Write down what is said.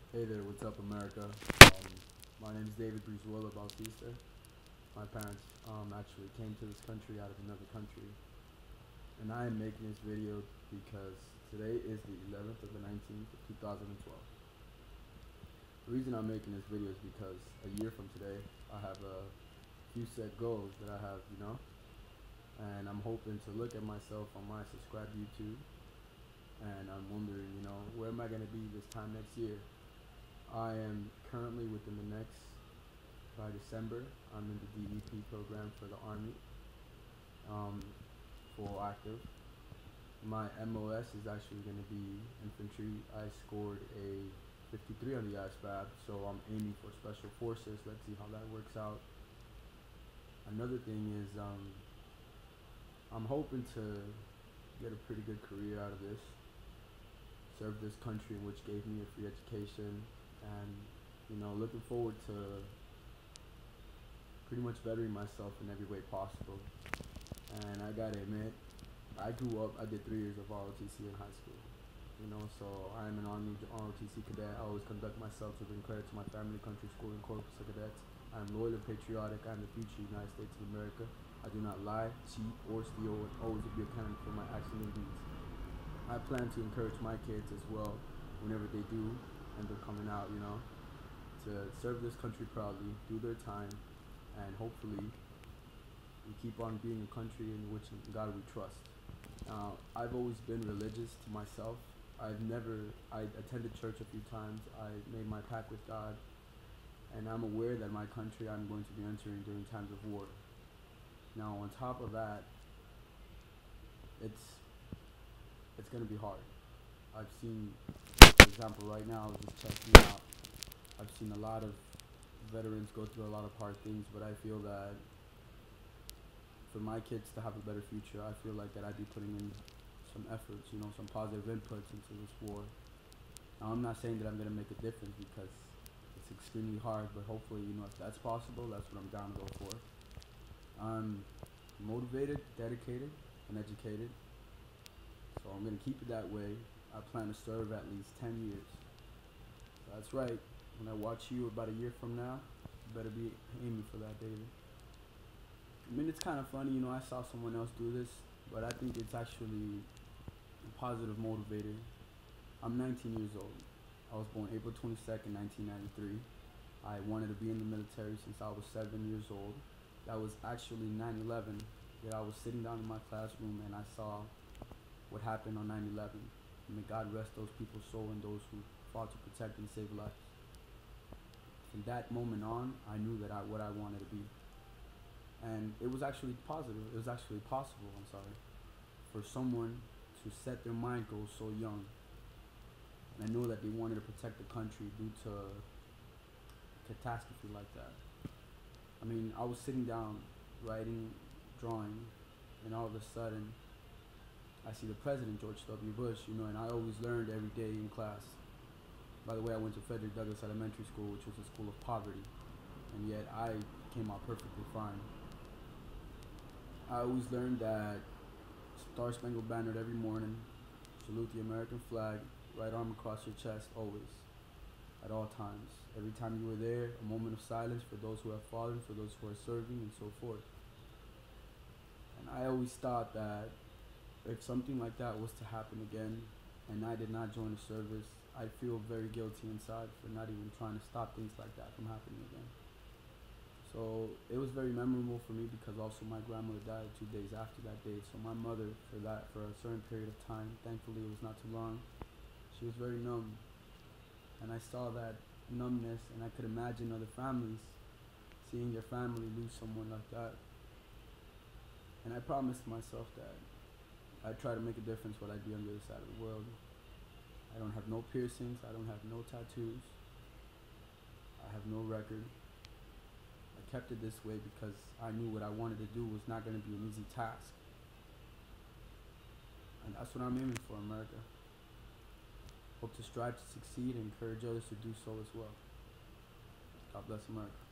Hey there, what's up, America? My name is David Brizuela Bautista. My parents actually came to this country out of another country, and I am making this video because today is the 11th of the 19th of 2012. The reason I'm making this video is because a year from today, I have a few set goals that I have, and I'm hoping to look at myself on my subscribe YouTube, and I'm wondering, where am I going to be this time next year? I am currently within the next, by December, I'm in the DEP program for the Army, full active. My MOS is actually going to be infantry. I scored a 53 on the ISPAB, so I'm aiming for special forces. Let's see how that works out. Another thing is I'm hoping to get a pretty good career out of this, serve this country which gave me a free education, and looking forward to pretty much bettering myself in every way possible. And I gotta admit, I did 3 years of ROTC in high school, so I am an Army ROTC cadet. I always conduct myself to bring credit to my family, country, school, and corpus of cadets. I am loyal and patriotic. I am the future United States of America. I do not lie, cheat, or steal, and always be accountable for my actions and deeds. I plan to encourage my kids as well, whenever they do end up coming out, to serve this country proudly, do their time, and hopefully we keep on being a country in which God we trust. I've always been religious to myself. I attended church a few times. I made my pact with God, and I'm aware that my country I'm going to be entering during times of war. Now, on top of that, it's going to be hard. I've seen, for example, right now, just checking out, I've seen a lot of veterans go through a lot of hard things, but I feel that for my kids to have a better future, I feel like that I'd be putting in some efforts, some positive inputs into this war. Now, I'm not saying that I'm going to make a difference because it's extremely hard, but hopefully, if that's possible, that's what I'm down to go for. I'm motivated, dedicated, and educated, so I'm going to keep it that way. I plan to serve at least 10 years. So that's right. When I watch you about a year from now, you better be aiming for that, David. I mean, it's kind of funny, I saw someone else do this, but I think it's actually a positive motivator. I'm 19 years old. I was born April 22nd, 1993. I wanted to be in the military since I was 7 years old. That was actually 9/11, that I was sitting down in my classroom and I saw what happened on 9/11. May God rest those people's soul and those who fought to protect and save lives. From that moment on, I knew that what I wanted to be. And it was actually positive. It was actually possible, for someone to set their mind goals so young. And I know that they wanted to protect the country due to a catastrophe like that. I mean, I was sitting down, writing, drawing, and all of a sudden, I see the president, George W. Bush, and I always learned every day in class. By the way, I went to Frederick Douglass Elementary School, which was a school of poverty, and yet I came out perfectly fine. I always learned that Star Spangled Banner every morning, salute the American flag, right arm across your chest, always, at all times. Every time you were there, a moment of silence for those who have fallen, for those who are serving, and so forth. And I always thought that if something like that was to happen again, and I did not join the service, I'd feel very guilty inside for not even trying to stop things like that from happening again. So it was very memorable for me because also my grandmother died 2 days after that date. So my mother, for a certain period of time, thankfully it was not too long, she was very numb. And I saw that numbness, and I could imagine other families seeing their family lose someone like that. And I promised myself that I'd try to make a difference what I'd be on the other side of the world. I don't have no piercings, I don't have no tattoos, I have no record. I kept it this way because I knew what I wanted to do was not going to be an easy task. And that's what I'm aiming for, America. Hope to strive to succeed and encourage others to do so as well. God bless America.